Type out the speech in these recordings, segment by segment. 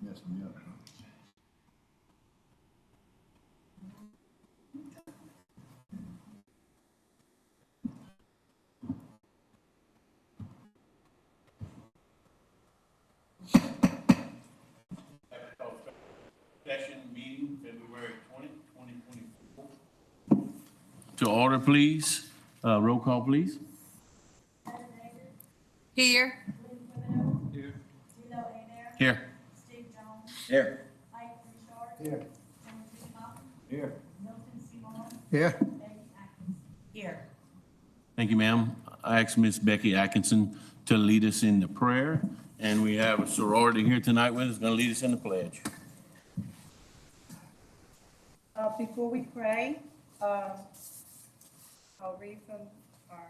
Yes, yeah. Session meeting, February 20th, 2024. To order, please. Roll call, please. Here. Here. Steve Jones, Here. Mike Richard, Here. Timothy Cotton, Here. Milton Simon, Here. Becky Atkins. Here. Thank you, ma'am. I asked Miss Becky Atkinson to lead us in the prayer, and we have a sorority here tonight with us, going to lead us in the pledge. Before we pray, I'll read from our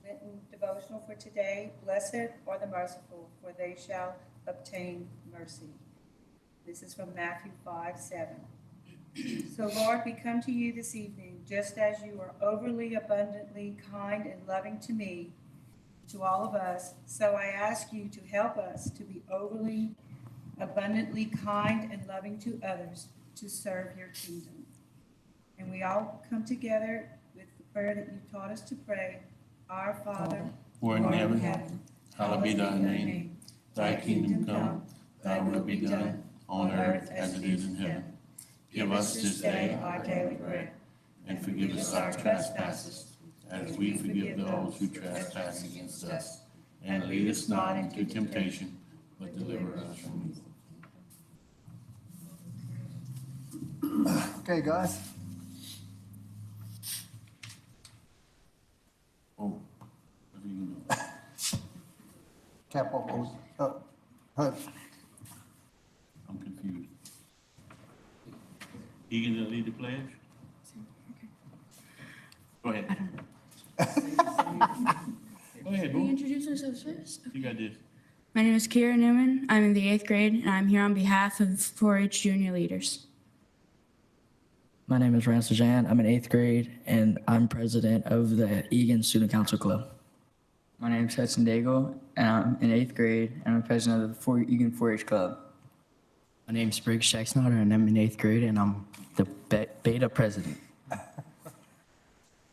Lenten devotional for today. Blessed are the merciful, for they shall obtain mercy. This is from Matthew 5:7. So Lord, we come to you this evening, just as you are overly abundantly kind and loving to me, to all of us. So I ask you to help us to be overly abundantly kind and loving to others, to serve your kingdom. And we all come together with the prayer that you taught us to pray. Our Father, who art in heaven, hallowed be thy name. Thy kingdom come, thy will be done, on earth as it is in heaven. Give us this day our daily bread, and forgive us our trespasses, as we forgive those who trespass against us. And lead us not into temptation, but deliver us from evil. Okay, guys. Oh, what are you gonna do? Cap off those, hush. I'm confused. Egan to lead the pledge? Go ahead. Go ahead, Can we boo. introduce ourselves first? You got this. My name is Kira Newman. I'm in the 8th grade, and I'm here on behalf of 4-H junior leaders. My name is Rance Jan. I'm in 8th grade, and I'm president of the Egan Student Council Club. My name is Hudson Daigle, and I'm in 8th grade, and I'm president of the Egan 4-H Club. My name is Briggs Schexnauer, and I'm in 8th grade, and I'm the beta president.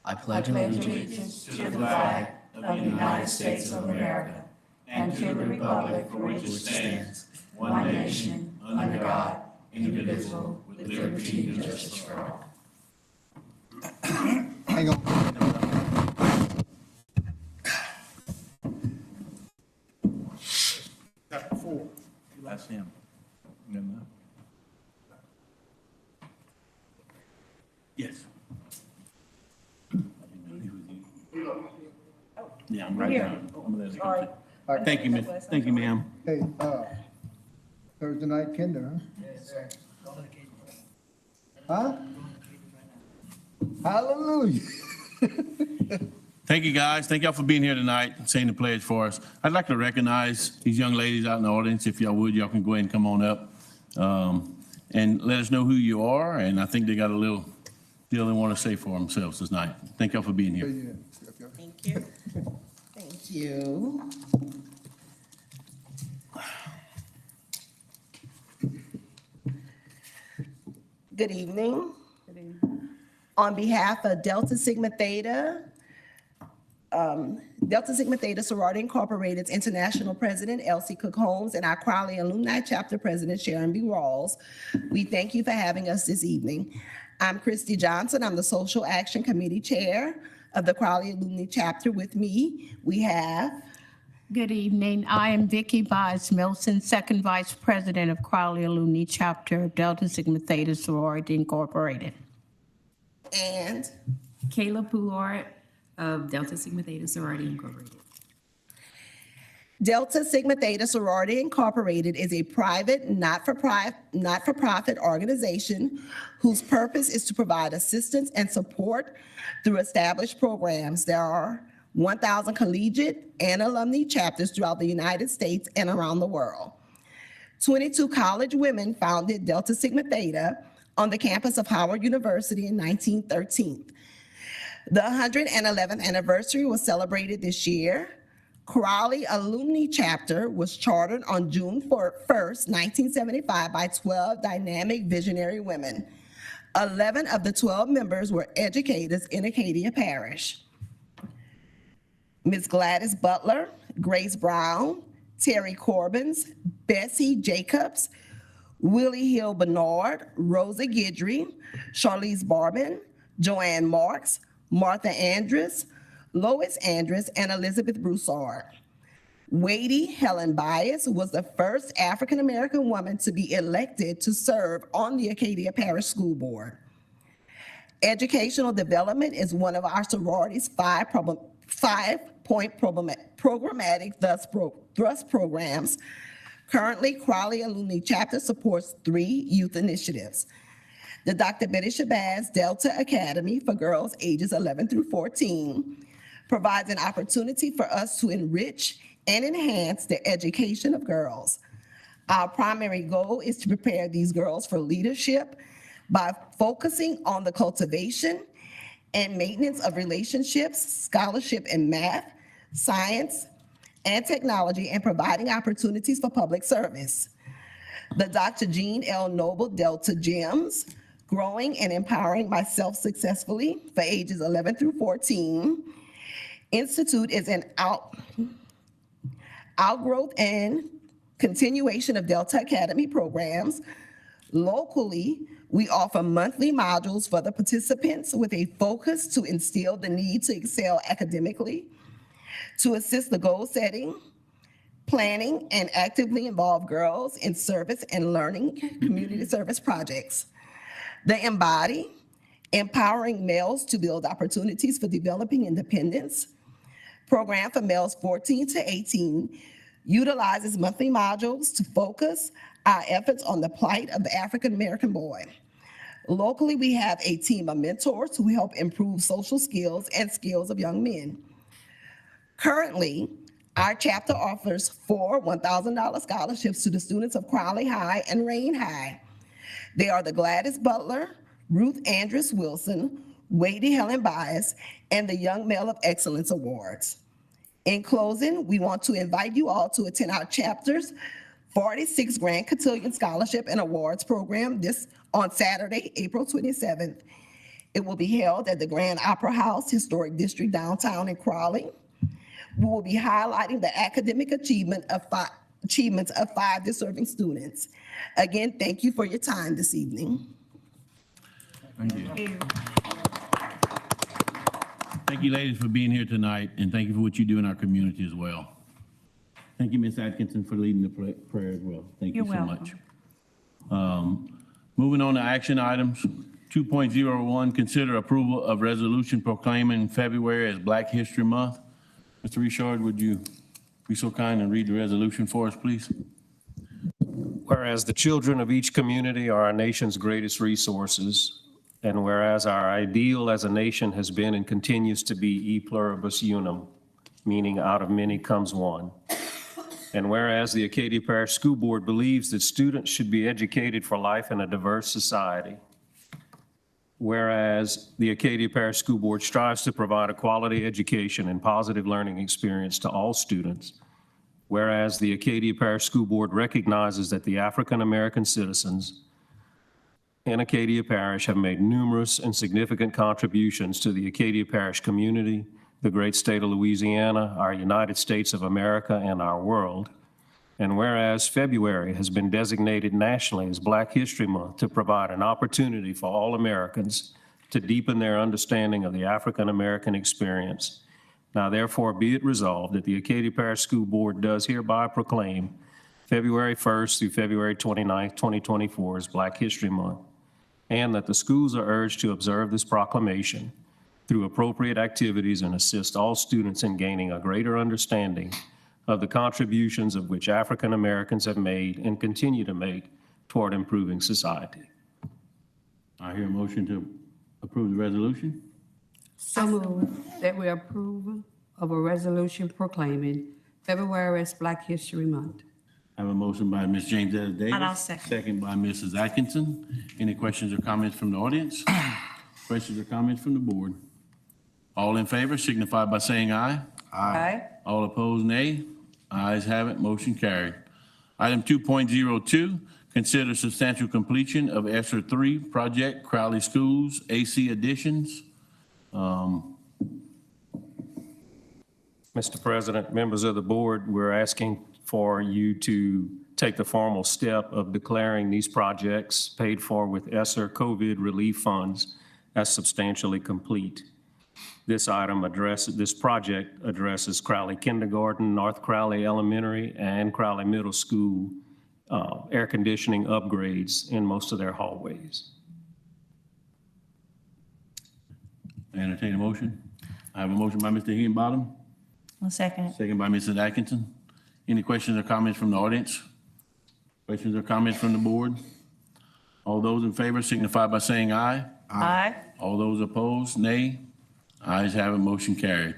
I pledge allegiance to the flag of the United States of America and to the republic for which it stands, one nation, under God, indivisible, with liberty and justice for all. Hang on. Chapter 4. That's him. You got enough? Yes. Yeah, I'm right Here. down. I'm gonna let it go. Sorry. All right. Thank you, miss. Thank you, ma'am. Hey, Thursday night kinder, huh? Yes, sir. Huh? Hallelujah. Thank you, guys. Thank y'all for being here tonight and saying the pledge for us. I'd like to recognize these young ladies out in the audience. If y'all would, y'all can go ahead and come on up and let us know who you are. And I think they got a little deal they want to say for themselves this night. Thank y'all for being here. Thank you. Thank you. Good evening. On behalf of Delta Sigma Theta Sorority Incorporated's International President, Elsie Cook Holmes, and our Crowley Alumni Chapter President, Sharon B. Rawls, we thank you for having us this evening. I'm Christy Johnson. I'm the Social Action Committee Chair of the Crowley Alumni Chapter. With me, we have Good evening. I am Vicki Bies Milson, Second Vice President of Crowley Alumni Chapter of Delta Sigma Theta Sorority Incorporated. and Kayla Poulard of Delta Sigma Theta Sorority Incorporated. Delta Sigma Theta Sorority Incorporated is a private, not-for-profit organization whose purpose is to provide assistance and support through established programs. There are 1,000 collegiate and alumni chapters throughout the United States and around the world. 22 college women founded Delta Sigma Theta on the campus of Howard University in 1913. The 111th anniversary was celebrated this year. Crowley Alumni Chapter was chartered on June 1st, 1975 by 12 dynamic visionary women. 11 of the 12 members were educators in Acadia Parish. Ms. Gladys Butler, Grace Brown, Terry Corbins, Bessie Jacobs, Willie Hill Bernard, Rosa Guidry, Charlize Barbin, Joanne Marks, Martha Andrus, Lois Andrus, and Elizabeth Broussard. Wadey Helen Bias was the first African-American woman to be elected to serve on the Acadia Parish School Board. Educational development is one of our sorority's five-point programmatic thrust programs. Currently, Crowley Alumni Chapter supports 3 youth initiatives. The Dr. Betty Shabazz Delta Academy for girls ages 11 through 14 provides an opportunity for us to enrich and enhance the education of girls. Our primary goal is to prepare these girls for leadership by focusing on the cultivation and maintenance of relationships, scholarship in math, science, and technology, and providing opportunities for public service. The Dr. Jean L. Noble Delta GEMS, Growing and Empowering Myself Successfully for ages 11 through 14. Institute is an outgrowth and continuation of Delta Academy programs. Locally, we offer monthly modules for the participants with a focus to instill the need to excel academically, to assist the goal setting, planning, and actively involve girls in service and learning community service projects. The Embody, empowering males to build opportunities for developing independence, program for males 14 to 18 utilizes monthly modules to focus our efforts on the plight of the African American boy. Locally, we have a team of mentors who help improve social skills and skills of young men. Currently, our chapter offers 4 $1,000 scholarships to the students of Crowley High and Rain High. They are the Gladys Butler, Ruth Andrus Wilson, Wadey Helen Bias, and the Young Male of Excellence Awards. In closing, we want to invite you all to attend our chapter's 46 Grand Cotillion Scholarship and Awards program on Saturday, April 27th. It will be held at the Grand Opera House Historic District downtown in Crowley. We will be highlighting the academic achievements of 5 deserving students. Again, thank you for your time this evening. Thank you. Thank you, ladies, for being here tonight, and thank you for what you do in our community as well. Thank you, Ms. Atkinson, for leading the prayer as well. Thank you so much. Moving on to action items. 2.01, consider approval of resolution proclaiming February as Black History Month. Mr. Richard, would you be so kind and read the resolution for us, please? Whereas the children of each community are our nation's greatest resources, and whereas our ideal as a nation has been and continues to be e pluribus unum, meaning out of many comes one. And whereas the Acadia Parish School Board believes that students should be educated for life in a diverse society. Whereas the Acadia Parish School Board strives to provide a quality education and positive learning experience to all students. Whereas the Acadia Parish School Board recognizes that the African American citizens in Acadia Parish have made numerous and significant contributions to the Acadia Parish community, the great state of Louisiana, our United States of America, and our world. And whereas February has been designated nationally as Black History Month to provide an opportunity for all Americans to deepen their understanding of the African American experience. Now therefore be it resolved that the Acadia Parish School Board does hereby proclaim February 1st through February 29th, 2024 as Black History Month, and that the schools are urged to observe this proclamation through appropriate activities and assist all students in gaining a greater understanding of the contributions of which African Americans have made and continue to make toward improving society. I hear a motion to approve the resolution. So moved that we approve of a resolution proclaiming February as Black History Month. I have a motion by Ms. James Ellis Davis. And I'll second. Second by Mrs. Atkinson. Any questions or comments from the audience? Questions or comments from the board? All in favor signify by saying aye. Aye. All opposed, nay. Ayes have it, motion carried. Item 2.02, consider substantial completion of ESSER 3 project, Crowley Schools, AC additions. Mr. President, members of the board, we're asking for you to take the formal step of declaring these projects paid for with ESSER COVID relief funds as substantially complete. This project addresses Crowley Kindergarten, North Crowley Elementary, and Crowley Middle School air conditioning upgrades in most of their hallways. Entertain a motion. I have a motion by Mr. Higginbottom, I'll second it. second by Mrs. Atkinson. Any questions or comments from the audience? Questions or comments from the board? All those in favor signify by saying aye. Aye. All those opposed, nay. Ayes have it, motion carried.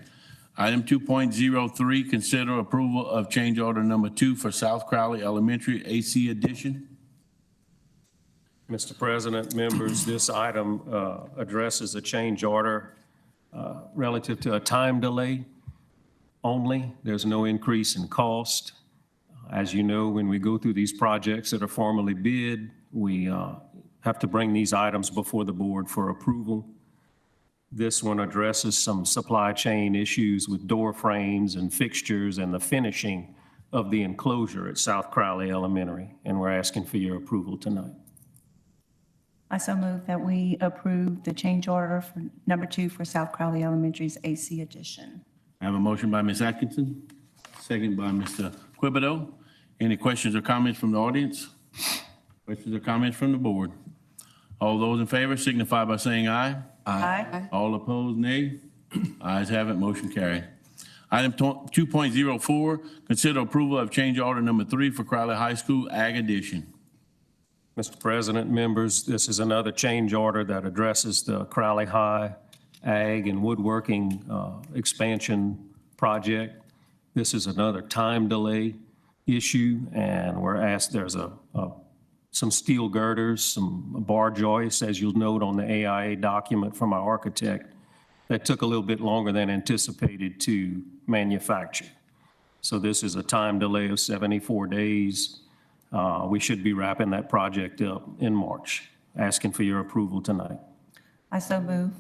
Item 2.03, consider approval of change order number 2 for South Crowley Elementary AC addition. Mr. President, members, this item addresses a change order relative to a time delay only. There's no increase in cost. As you know, when we go through these projects that are formally bid, we have to bring these items before the board for approval. This one addresses some supply chain issues with door frames and fixtures and the finishing of the enclosure at South Crowley Elementary, and we're asking for your approval tonight. I so move that we approve the change order for number 2 for South Crowley Elementary's AC addition. I have a motion by Ms. Atkinson, second by Mr. Quibido. Any questions or comments from the audience? Questions or comments from the board? All those in favor signify by saying aye. Aye. All opposed, nay. Ayes have it, motion carried. Item 2.04, consider approval of change order number 3 for Crowley High School Ag Addition. Mr. President, members, this is another change order that addresses the Crowley High Ag and Woodworking expansion project. This is another time delay issue, and we're asked, there's some steel girders, some bar joists, as you'll note on the AIA document from our architect, that took a little bit longer than anticipated to manufacture. So this is a time delay of 74 days. We should be wrapping that project up in March. Asking for your approval tonight. I so move.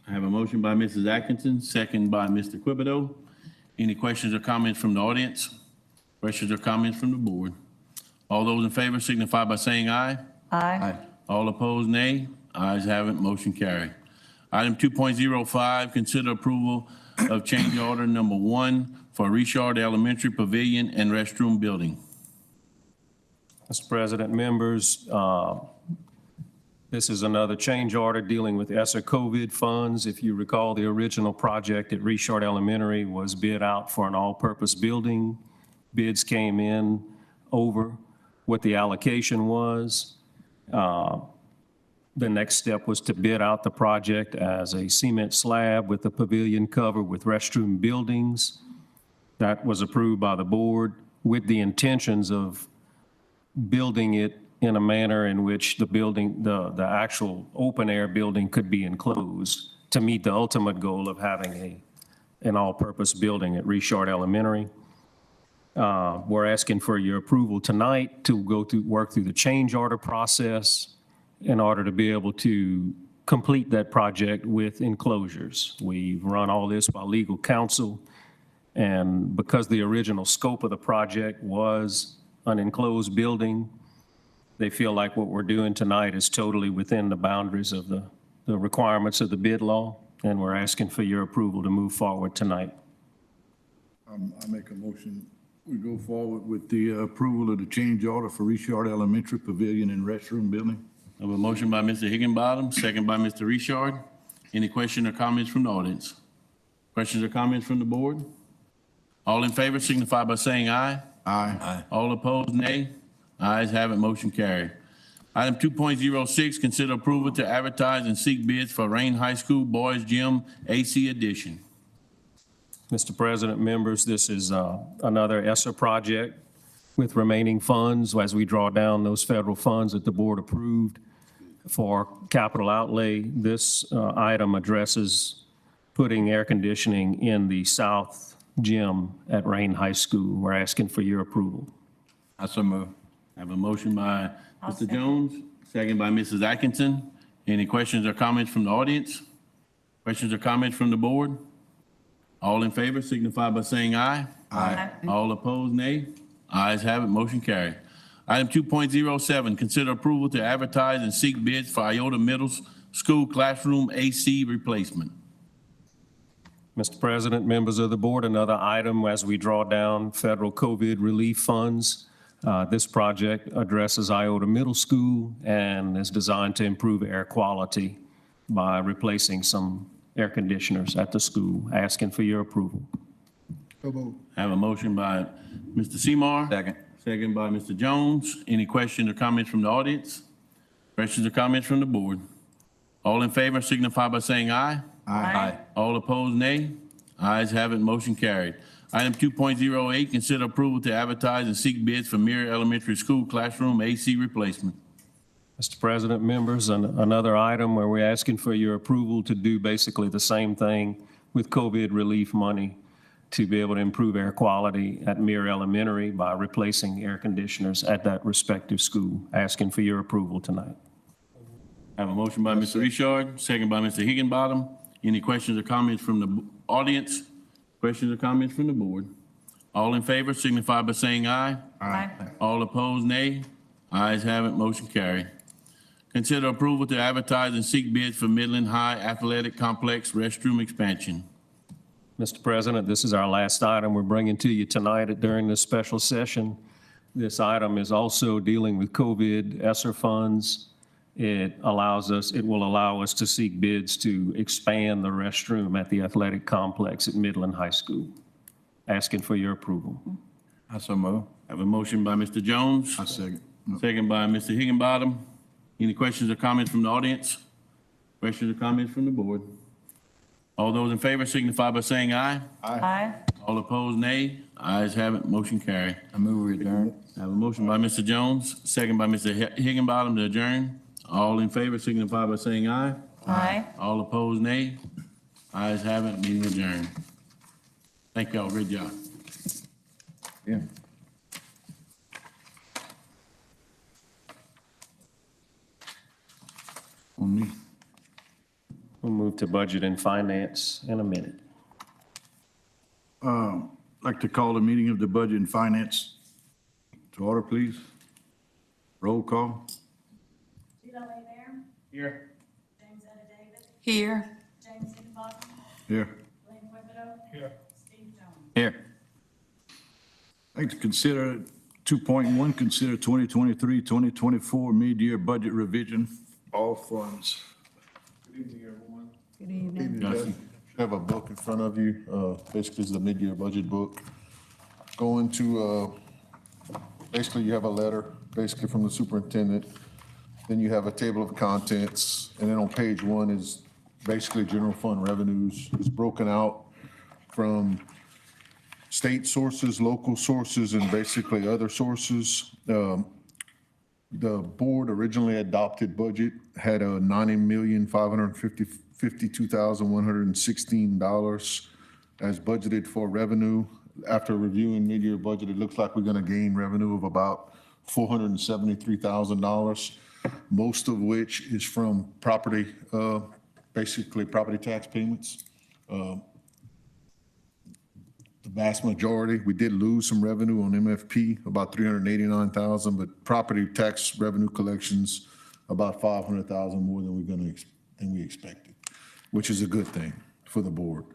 I have a motion by Mrs. Atkinson, second by Mr. Quibido. Any questions or comments from the audience? Questions or comments from the board? All those in favor signify by saying aye. Aye. All opposed, nay. Ayes have it, motion carried. Item 2.05, consider approval of change order number 1 for Richard Elementary Pavilion and Restroom Building. Mr. President, members, this is another change order dealing with ESSER COVID funds. If you recall, the original project at Richard Elementary was bid out for an all-purpose building. Bids came in over what the allocation was. The next step was to bid out the project as a cement slab with a pavilion cover with restroom buildings. That was approved by the board with the intentions of building it in a manner in which the building, the actual open-air building could be enclosed to meet the ultimate goal of having an all-purpose building at Richard Elementary. We're asking for your approval tonight to work through the change order process in order to be able to complete that project with enclosures. We've run all this by legal counsel, and because the original scope of the project was an enclosed building, they feel like what we're doing tonight is totally within the boundaries of the requirements of the bid law, and we're asking for your approval to move forward tonight. I make a motion, we go forward with the approval of the change order for Richard Elementary Pavilion and Restroom Building. I have a motion by Mr. Higginbottom, second by Mr. Richard. Any questions or comments from the audience? Questions or comments from the board? All in favor signify by saying aye. Aye. All opposed, nay. Ayes have it, motion carried. Item 2.06, consider approval to advertise and seek bids for Rain High School Boys Gym AC addition. Mr. President, members, this is another ESSER project with remaining funds as we draw down those federal funds that the board approved for capital outlay. This item addresses putting air conditioning in the south gym at Rain High School. We're asking for your approval. I so move. I have a motion by Mr. Jones, second by Mrs. Atkinson. Any questions or comments from the audience? Questions or comments from the board? All in favor signify by saying aye. Aye. All opposed, nay. Ayes have it, motion carried. Item 2.07, consider approval to advertise and seek bids for Iota Middle School classroom AC replacement. Mr. President, members of the board, another item as we draw down federal COVID relief funds. This project addresses Iota Middle School and is designed to improve air quality by replacing some air conditioners at the school. Asking for your approval. So moved. I have a motion by Mr. Seymour. Second. Second by Mr. Jones. Any questions or comments from the audience? Questions or comments from the board? All in favor signify by saying aye. Aye. All opposed, nay. Ayes have it, motion carried. Item 2.08, consider approval to advertise and seek bids for Mirror Elementary School classroom AC replacement. Mr. President, members, another item where we're asking for your approval to do basically the same thing with COVID relief money to be able to improve air quality at Mirror Elementary by replacing air conditioners at that respective school. Asking for your approval tonight. I have a motion by Mr. Richard, second by Mr. Higginbottom. Any questions or comments from the audience? Questions or comments from the board? All in favor signify by saying aye. Aye. All opposed, nay. Ayes have it, motion carried. Consider approval to advertise and seek bids for Midland High Athletic Complex restroom expansion. Mr. President, this is our last item we're bringing to you tonight during this special session. This item is also dealing with COVID ESSER funds. It will allow us to seek bids to expand the restroom at the athletic complex at Midland High School. Asking for your approval. I so move. I have a motion by Mr. Jones. I second. Second by Mr. Higginbottom. Any questions or comments from the audience? Questions or comments from the board? All those in favor signify by saying aye. Aye. All opposed, nay. Ayes have it, motion carried. I move we adjourn. I have a motion by Mr. Jones, second by Mr. Higginbottom to adjourn. All in favor signify by saying aye. Aye. All opposed, nay. Ayes have it, meeting adjourned. Thank y'all, great job. Yeah. On me. We'll move to budget and finance in a minute. Like to call the meeting of the Budget and Finance to order, please. Roll call. Here. Here. Here. Here. I'd like to consider 2.1, consider 2023-2024 mid-year budget revision, all funds. Good evening. Justin. You have a book in front of you, basically it's the mid-year budget book. Going to, basically you have a letter, basically from the superintendent. Then you have a table of contents, and then on page 1 is basically general fund revenues. It's broken out from state sources, local sources, and basically other sources. The board originally adopted budget had a $90,552,116 as budgeted for revenue. After reviewing mid-year budget, it looks like we're going to gain revenue of about $473,000, most of which is from property, basically property tax payments. The vast majority, we did lose some revenue on MFP, about $389,000, but property tax revenue collections, about $500,000 more than we expected, which is a good thing for the board.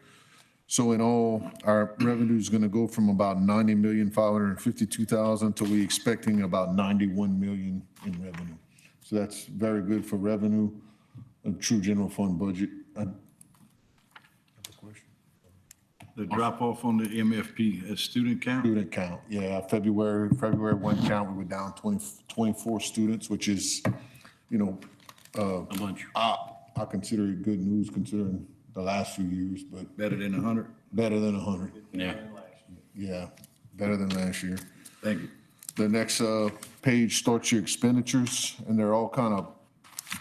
So in all, our revenue is going to go from about $90,552,000 to we expecting about $91 million in revenue. So that's very good for revenue, a true general fund budget. The drop off on the MFP as student count? Student count, yeah, February 1 count, we were down 24 students, which is, a bunch. I consider it good news considering the last few years, but. Better than 100? Better than 100. Yeah. Yeah, better than last year. Thank you. The next page starts your expenditures, and they're all kind of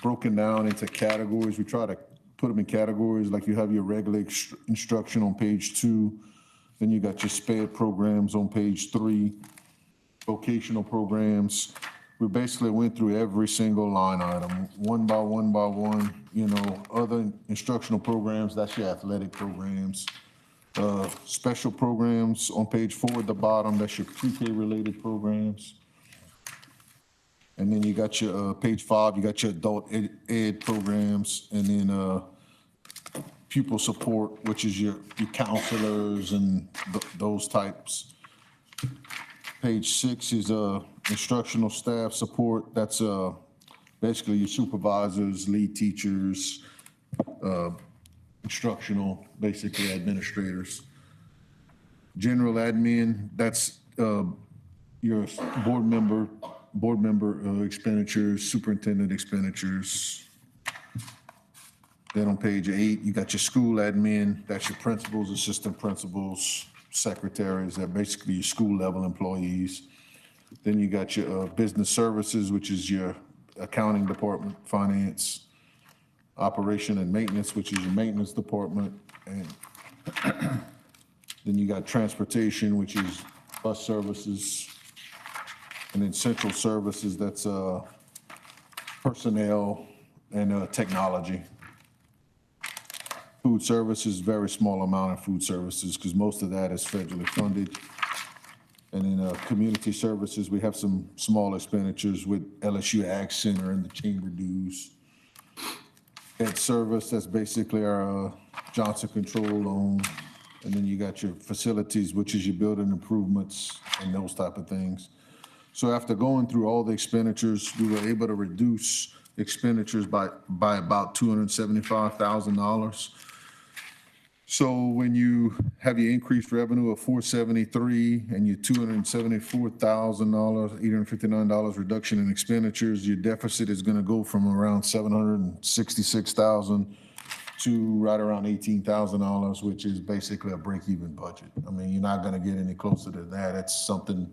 broken down into categories. We try to put them in categories, like you have your regular instruction on page 2, Then you got your SPED programs on page 3, vocational programs. We basically went through every single line item, one by one by one, other instructional programs, that's your athletic programs. Special programs on page 4 at the bottom, that's your pre-K related programs. And then you got your, page 5, you got your adult ed programs, and then pupil support, which is your counselors and those types. Page 6 is instructional staff support. That's basically your supervisors, lead teachers, instructional, basically administrators. General admin, that's your board member expenditures, superintendent expenditures. Then on page 8, you got your school admin, that's your principals, assistant principals, secretaries, they're basically your school level employees. Then you got your business services, which is your accounting department, finance, operation and maintenance, which is your maintenance department. And then you got transportation, which is bus services. And then central services, that's personnel and technology. Food services, very small amount of food services because most of that is federally funded. And in community services, we have some small expenditures with LSU Ag Center and the chamber dues. Ed service, that's basically our Johnson Control loan. And then you got your facilities, which is your building improvements and those type of things. So after going through all the expenditures, we were able to reduce expenditures by about $275,000. So when you have your increased revenue of $473 and your $274,000, $859 reduction in expenditures, your deficit is going to go from around $766,000 to right around $18,000, which is basically a break-even budget. I mean, you're not going to get any closer to that. It's something,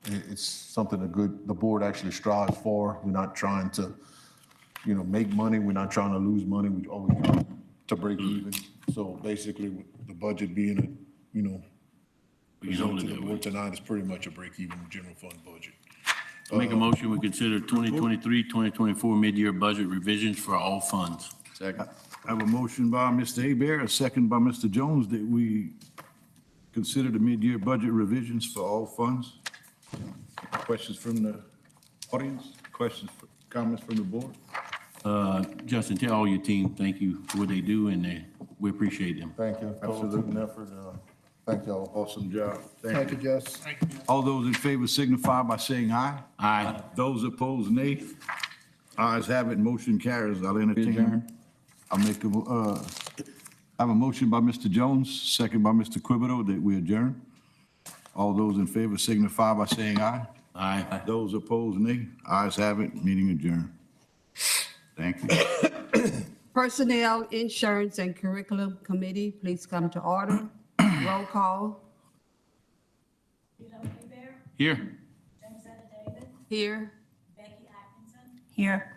it's something the board actually strives for. We're not trying to, make money. We're not trying to lose money. We always try to break even. So basically, the budget being presented to the board tonight is pretty much a break-even general fund budget. Make a motion, we consider 2023, 2024 mid-year budget revisions for all funds. Second. I have a motion by Mr. Hebert, a second by Mr. Jones, that we consider the mid-year budget revisions for all funds. Questions from the audience? Comments from the board? Justin, tell all your team, thank you for what they do, and we appreciate them. Thank you. Absolute effort. Thank y'all. Awesome job. Thank you, Jess. All those in favor signify by saying aye. Aye. Those opposed, nay. Ayes have it, motion carries. I'll entertain. I have a motion by Mr. Jones, second by Mr. Quibido, that we adjourn. All those in favor signify by saying aye. Aye. Those opposed, nay. Ayes have it, meeting adjourned. Thank you. Personnel, Insurance, and Curriculum Committee, please come to order. Roll call. Here. Here. Here.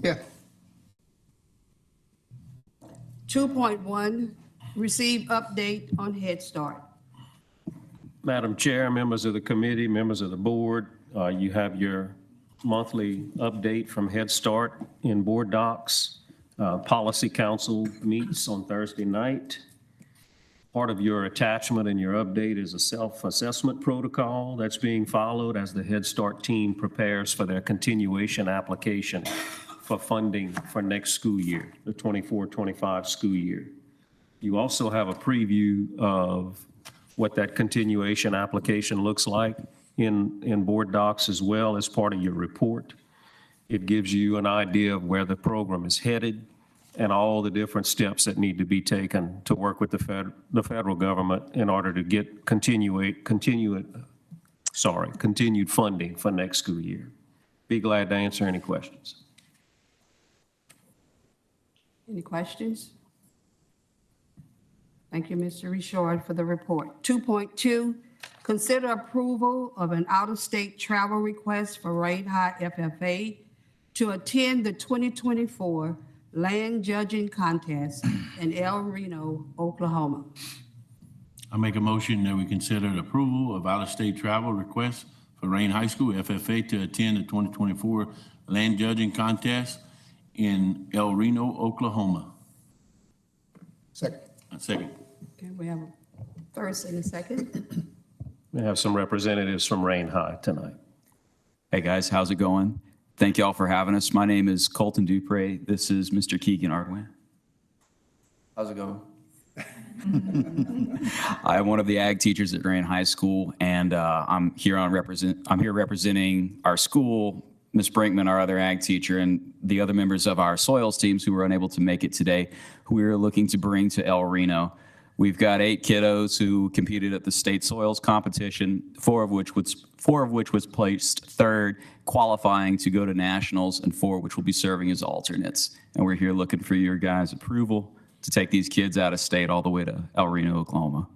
Yeah. 2.1, receive update on Head Start. Madam Chair, members of the committee, members of the board, you have your monthly update from Head Start in board docs. Policy Council meets on Thursday night. Part of your attachment and your update is a self-assessment protocol that's being followed as the Head Start team prepares for their continuation application for funding for next school year, the 24-25 school year. You also have a preview of what that continuation application looks like in board docs as well as part of your report. It gives you an idea of where the program is headed and all the different steps that need to be taken to work with the federal government in order to get continued funding for next school year. Be glad to answer any questions. Any questions? Thank you, Mr. Richard, for the report. 2.2, consider approval of an out-of-state travel request for Rain High FFA to attend the 2024 land judging contest in El Reno, Oklahoma. I make a motion that we consider the approval of out-of-state travel requests for Rain High School FFA to attend the 2024 land judging contest in El Reno, Oklahoma. Second. Second. Okay, we have a first and a second. We have some representatives from Rain High tonight. Hey guys, how's it going? Thank you all for having us. My name is Colton Dupre. This is Mr. Keegan Ardwin. How's it going? I am one of the ag teachers at Rain High School, and I'm here representing our school, Ms. Brinkman, our other ag teacher, and the other members of our soils teams who were unable to make it today, who we are looking to bring to El Reno. We've got 8 kiddos who competed at the state soils competition, 4 of which was placed third, qualifying to go to nationals, and 4 which will be serving as alternates. And we're here looking for your guys' approval to take these kids out of state all the way to El Reno, Oklahoma.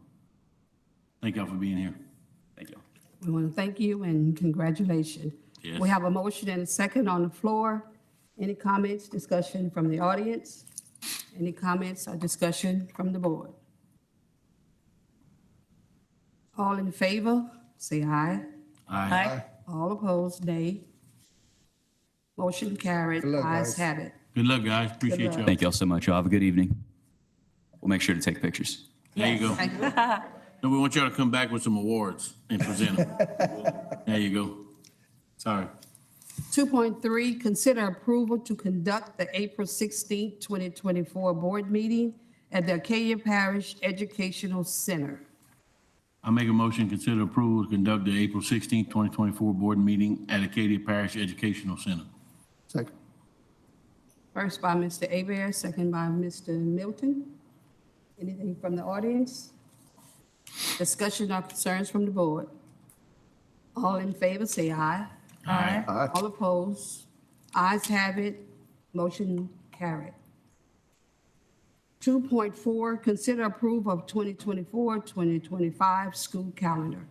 Thank y'all for being here. Thank you. We want to thank you and congratulations. Yes. We have a motion and a second on the floor. Any comments, discussion from the audience? Any comments or discussion from the board? All in favor, say aye. Aye. All opposed, nay. Motion carried. Good luck, Ayes guys. have it. Good luck, guys. Appreciate y'all. Thank you all so much. Y'all have a good evening. We'll make sure to take pictures. There you go. No, we want y'all to come back with some awards and present them. There you go. Sorry. 2.3, consider approval to conduct the April 16, 2024 board meeting at the Acadia Parish Educational Center. I make a motion, consider approval to conduct the April 16, 2024 board meeting at Acadia Parish Educational Center. Second. First by Mr. Abear, second by Mr. Milton. Anything from the audience? Discussion or concerns from the board? All in favor, say aye. Aye. Aye. All opposed? Ayes have it. Motion carried. 2.4, consider approval of 2024-2025 school calendar.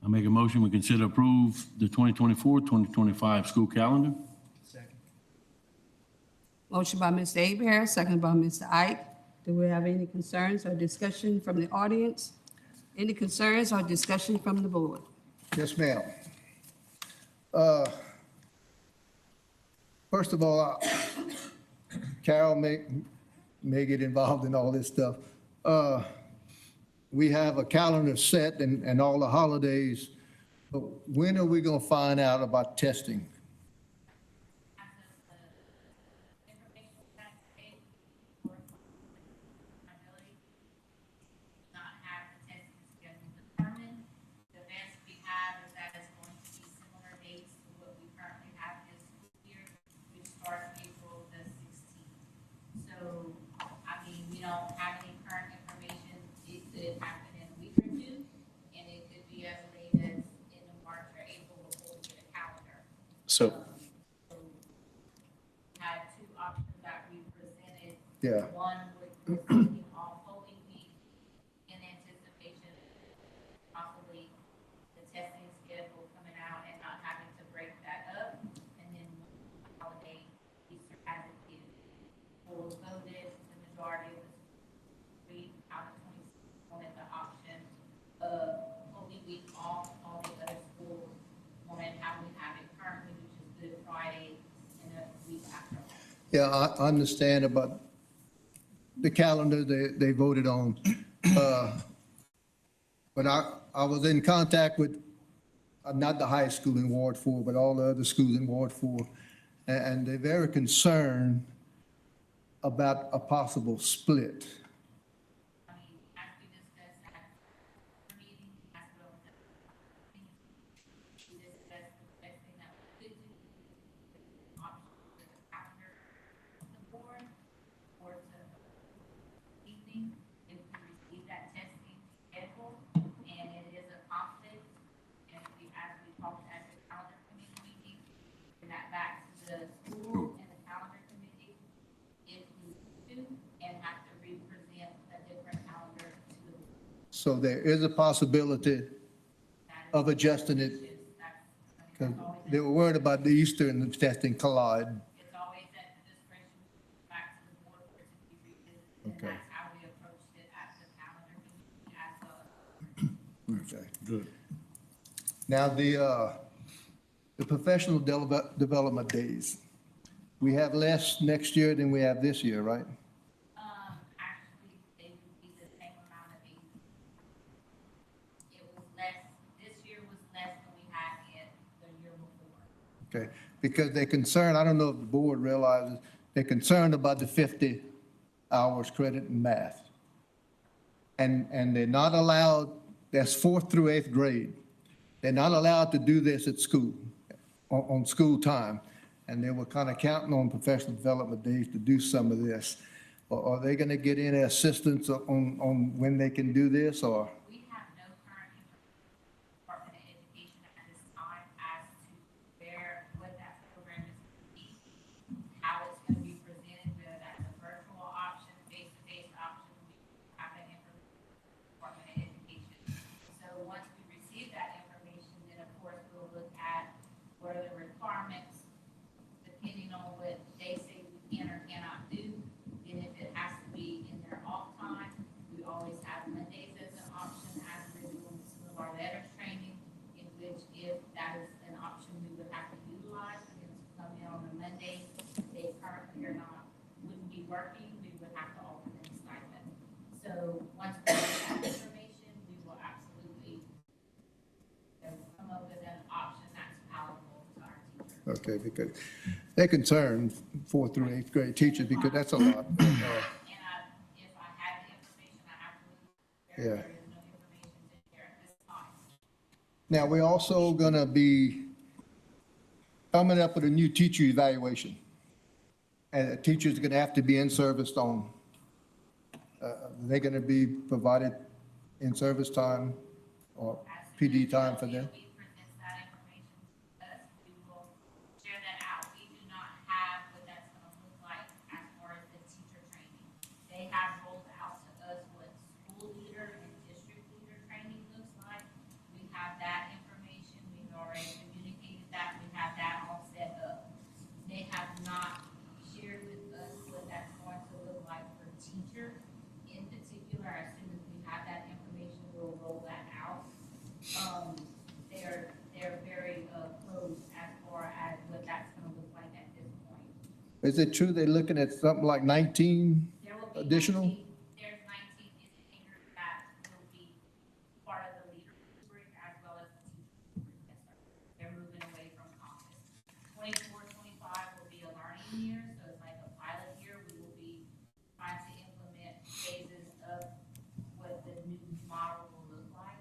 I make a motion, we consider approve the 2024-2025 school calendar. Motion by Mr. Abear, second by Mr. Ike. Do we have any concerns or discussion from the audience? Any concerns or discussion from the board? Yes, ma'am. First of all, Carol may get involved in all this stuff. We have a calendar set and all the holidays, but when are we gonna find out about testing? So, Had 2 options that we presented. Yeah. One was taking off Holy Week in anticipation possibly the testing schedule coming out and not having to break that up. And then holiday Easter as it is. Full voted, the majority of the 3 out of 26 wanted the option of Holy Week off. All the other schools wanted how we have it currently, which is Good Friday and a week after. Yeah, I understand about the calendar they voted on. But I was in contact with, not the high school in Ward 4, but all the other schools in Ward 4. And they're very concerned about a possible split. I mean, as we discussed at the meeting, as well as we discussed the best thing that we could do, option for the after the board, or to evening, if we receive that testing schedule, and it is a conflict, and we, as we talked at the calendar committee meeting, bring that back to the school and the calendar committee, if we do, and have to represent a different calendar to the board. So there is a possibility of adjusting it, because they were worried about the Easter and the testing collide. It's always at the discretion Good. Now, the professional development days, we have less next year than we have this year, right? Actually, they would be the same amount of days. It was less, this year was less than we had it the year before. Okay, because they're concerned, I don't know if the board realizes, they're concerned about the 50 hours credit in math. And they're not allowed, that's 4th through 8th grade. They're not allowed to do this at school, on school time. And they were kind of counting on professional development days to do some of this. Are they going to get any assistance on when they can do this, or? We have no current information from the Department of Education at this time as to what that program is going to be, how it's going to be presented, whether that's a virtual option, face-to-face option. We have that information from the Department of Education. So once we receive that information, then of course we'll look at what are the requirements, depending on what they say we can or cannot do. And if it has to be in their off time, we always have Mondays as an option as we're doing some of our letters training, in which if that is an option we would have to utilize for them to come in on a Monday, they currently are not, wouldn't be working, we would have to offer them stipend. So once we get that information, we will absolutely come up with an option that's palatable to our teachers. Okay, because they're concerned, 4th through 8th grade teachers, because that's a lot. And if I had the information, I absolutely, there Yeah. is no information in here at this time. Now, we're also going to be coming up with a new teacher evaluation. And a teacher's going to have to be in service on, they're going to be provided in service time or PD time for them. DOE presents that information to us, we will share that out. We do not have what that's gonna look like as far as the teacher training. They have rolled out to us what school leader and district leader training looks like. We have that information, we've already communicated that, we have that all set up. They have not shared with us what that's going to look like for teacher in particular. As soon as we have that information, we'll roll that out. They're very close as far as what that's gonna look like at this point. Is it true they're looking at something like 19 There will be additional? 19, there's 19 indicators that will be part of the leader rubric as well as the teacher rubric. Yes, sir. They're moving away from compass. 24, 25 will be a learning year, so it's like a pilot year. We will be trying to implement phases of what the new model will look like.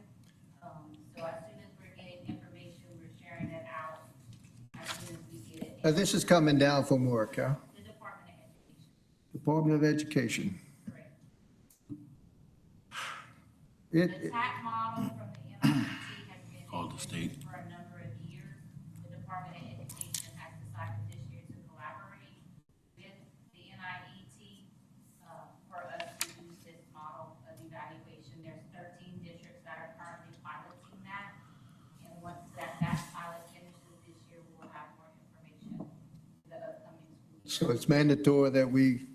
So as soon as we're getting information, we're sharing it out as soon as we get it. This is coming down from work, huh? The Department of Education, Department of Education. correct. It, The TAC model from the NIET has been Called the state. for a number of years. The Department of Education has decided this year to collaborate with the NIET for us to use this model of evaluation. There's 13 districts that are currently piloting that. And once that pilot finishes this year, we'll have more information for the upcoming school year. so it's mandatory that we,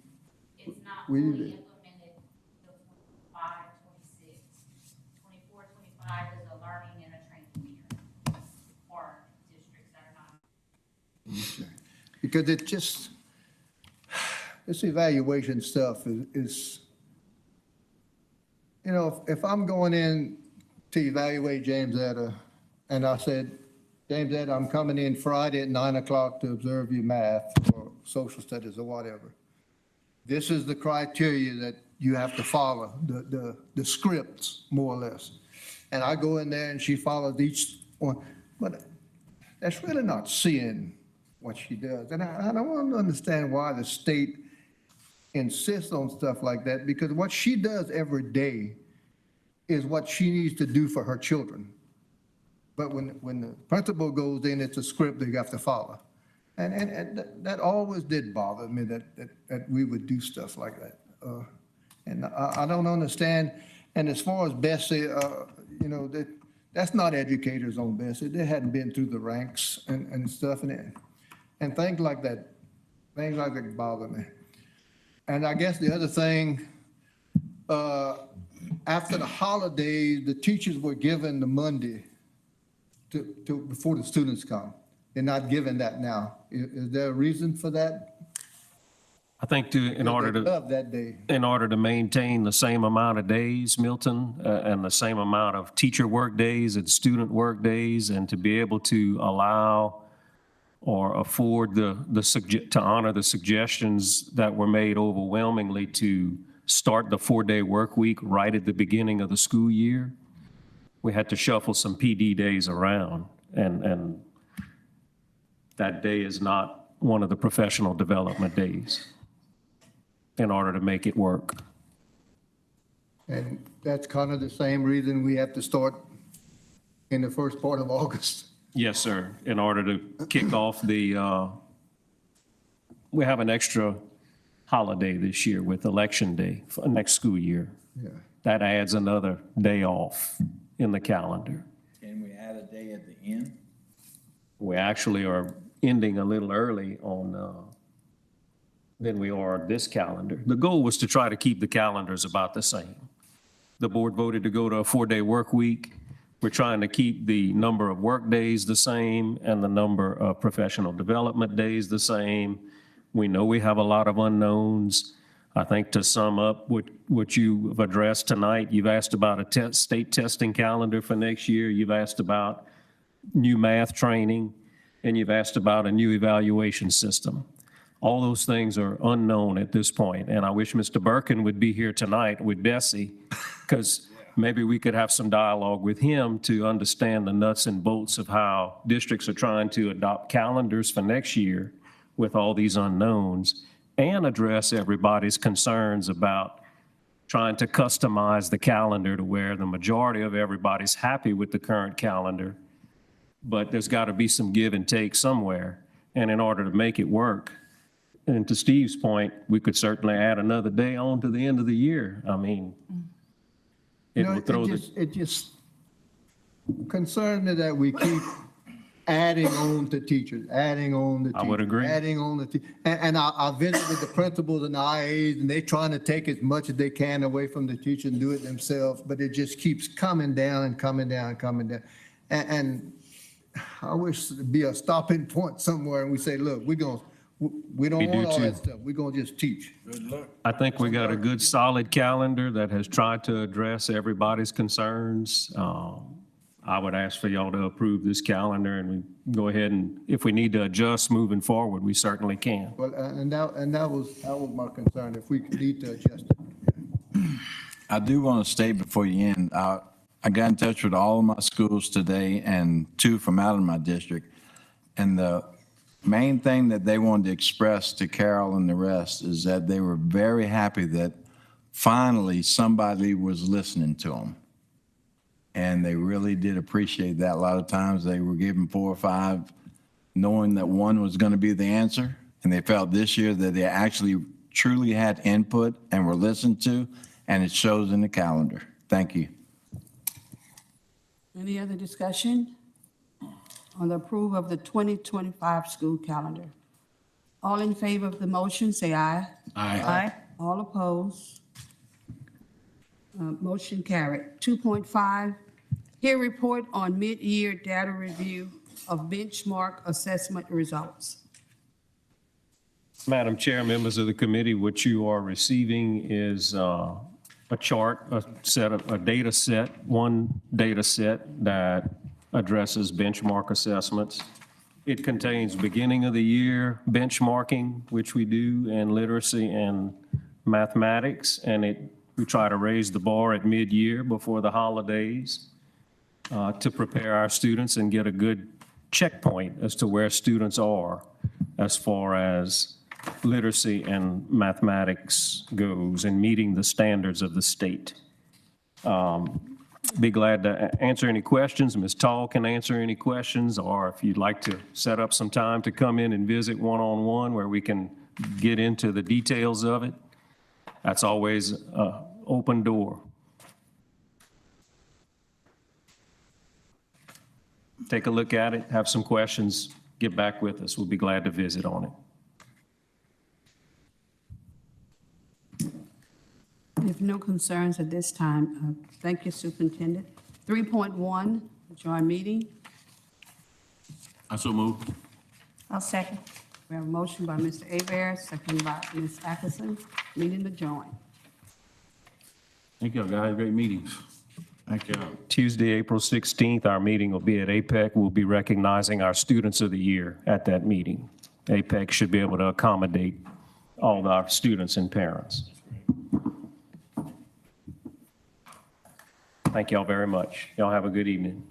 It's not we- fully implemented till 25, 26. 24, 25 is a learning and a training year for districts that are not. because it just, this evaluation stuff is, you know, if I'm going in to evaluate James Etta, and I said, James Etta, I'm coming in Friday at 9 o'clock to observe your math or social studies or whatever. This is the criteria that you have to follow, the scripts, more or less. And I go in there and she follows each one, but that's really not seeing what she does. And I don't understand why the state insists on stuff like that, because what she does every day is what she needs to do for her children. But when the principal goes in, it's a script they have to follow. And that always did bother me, that we would do stuff like that. And I don't understand. And as far as Bessie, you know, that's not educators on Bessie. They hadn't been through the ranks and stuff, and things like that bother me. And I guess the other thing, after the holidays, the teachers were given the Monday before the students come. They're not given that now. Is there a reason for that? I think in order They to. love that day. In order to maintain the same amount of days, Milton, and the same amount of teacher work days and student work days, and to be able to allow or afford to honor the suggestions that were made overwhelmingly to start the 4-day work week right at the beginning of the school year, we had to shuffle some PD days around, and that day is not one of the professional development days in order to make it work. And that's kind of the same reason we have to start in the first part of August. Yes, sir. In order to kick off we have an extra holiday this year with Election Day for next school year. Yeah. That adds another day off in the calendar. Can we add a day at the end? We actually are ending a little early than we are this calendar. The goal was to try to keep the calendars about the same. The board voted to go to a 4-day work week. We're trying to keep the number of work days the same and the number of professional development days the same. We know we have a lot of unknowns. I think to sum up what you've addressed tonight, you've asked about a state testing calendar for next year. You've asked about new math training, and you've asked about a new evaluation system. All those things are unknown at this point, and I wish Mr. Birkin would be here tonight with Bessie, because maybe we could have some dialogue with him to understand the nuts and bolts of how districts are trying to adopt calendars for next year with all these unknowns, and address everybody's concerns about trying to customize the calendar to where the majority of everybody's happy with the current calendar, but there's got to be some give and take somewhere. And in order to make it work, and to Steve's point, we could certainly add another day on to the end of the year. I mean, it will throw It just concerns me that we keep adding on to teachers, adding on to teachers. I would agree. Adding on to, and I visited the principals and the IAs, and they're trying to take as much as they can away from the teacher and do it themselves, but it just keeps coming down and coming down and coming down. And I wish there'd be a stopping point somewhere, and we say, look, we don't We do want all too. that stuff. We're gonna just teach. Good luck. I think we got a good, solid calendar that has tried to address everybody's concerns. I would ask for y'all to approve this calendar, and we go ahead and, if we need to adjust moving forward, we certainly can. Well, and that was my concern, if we need to adjust it. I do want to state before you end, I got in touch with all of my schools today and 2 from out of my district. And the main thing that they wanted to express to Carol and the rest is that they were very happy that finally somebody was listening to them. And they really did appreciate that. A lot of times they were given 4 or 5, knowing that one was going to be the answer. And they felt this year that they actually truly had input and were listened to, and it shows in the calendar. Thank you. Any other discussion on the approval of the 2025 school calendar? All in favor of the motion, say aye. Aye. All opposed? Motion carried. 2.5, hear report on mid-year data review of benchmark assessment results. Madam Chair, members of the committee, what you are receiving is a chart, a data set, one data set that addresses benchmark assessments. It contains beginning of the year benchmarking, which we do in literacy and mathematics, and we try to raise the bar at mid-year before the holidays to prepare our students and get a good checkpoint as to where students are as far as literacy and mathematics goes and meeting the standards of the state. Be glad to answer any questions. Ms. Tall can answer any questions, or if you'd like to set up some time to come in and visit one-on-one where we can get into the details of it, that's always an open door. Take a look at it, have some questions, get back with us. We'll be glad to visit on it. If no concerns at this time, thank you, Superintendent. 3.1, adjourn meeting. I so move. I'll second. We have a motion by Mr. Abear, second by Ms. Atkinson. Meeting adjourned. Thank y'all, guys. Great meetings. Thank you. Tuesday, April 16th, our meeting will be at APEC. We'll be recognizing our Students of the Year at that meeting. APEC should be able to accommodate all our students and parents. Thank y'all very much. Y'all have a good evening.